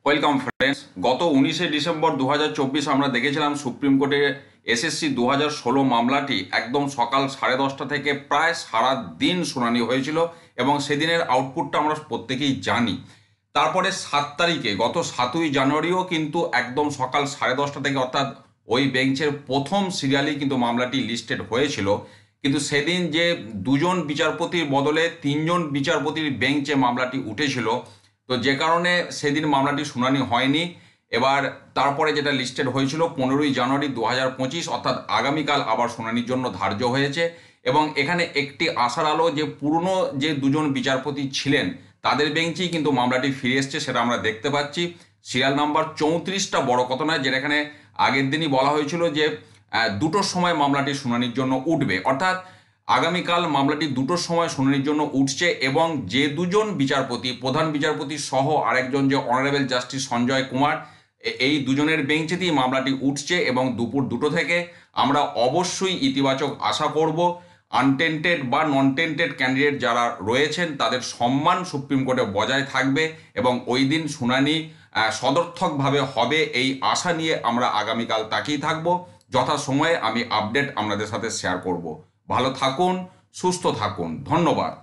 Welcome friends. গত 19শে December 2024 আমরা দেখেছিলাম সুপ্রিম কোর্টে এসএসসি 2016 মামলাটি একদম সকাল 10:30 থেকে প্রায় সারা দিন শুনানি হয়েছিল এবং সেদিনের আউটপুটটা আমরা প্রত্যেকেই জানি। তারপরে 7 তারিখে গত 7ই জানুয়ারিও কিন্তু একদম সকাল 10:30 থেকে, অর্থাৎ ওই বেঞ্চের প্রথম সিরিয়ালেই কিন্তু মামলাটি লিস্টেড হয়েছিল। কিন্তু সেদিন যে দুজন বিচারপতির বদলে 3জন বিচারপতির বেঞ্চে মামলাটি উঠেছিল, তো যে কারণে সেদিন মামলাটি শুনানি হয়নি। এবার তারপরে যেটা লিস্টেড হয়েছিল 15ই জানুয়ারি 2025, অর্থাৎ আগামীকাল আবার শুনানির জন্য ধার্য হয়েছে। এবং এখানে একটি আশার আলো যে পুরনো যে দুজন বিচারপতি ছিলেন তাদের বেঞ্চেই কিন্তু মামলাটি ফিরে এসছে, সেটা আমরা দেখতে পাচ্ছি। সিরিয়াল নাম্বার 34টা বড় কথা নয়, যেটা এখানে আগের দিনই বলা হয়েছিল যে 2টোর সময় মামলাটি শুনানির জন্য উঠবে, অর্থাৎ আগামীকাল মামলাটি 2টোর সময় শুনানির জন্য উঠছে। এবং যে দুজন বিচারপতি, প্রধান বিচারপতি সহ আরেকজন যে অনারেবল জাস্টিস সঞ্জয় কুমার, এই দুজনের বেঞ্চেতেই মামলাটি উঠছে এবং দুপুর 2টো থেকে। আমরা অবশ্যই ইতিবাচক আশা করব। আনটেন্টেড বা নন টেন্টেড ক্যান্ডিডেট যারা রয়েছেন তাদের সম্মান সুপ্রিম কোর্টে বজায় থাকবে এবং ওই দিন শুনানি সদর্থকভাবে হবে, এই আশা নিয়ে আমরা আগামীকাল তাকিয়ে থাকব। যথাসময়ে আমি আপডেট আপনাদের সাথে শেয়ার করব। ভালো থাকুন, সুস্থ থাকুন, ধন্যবাদ।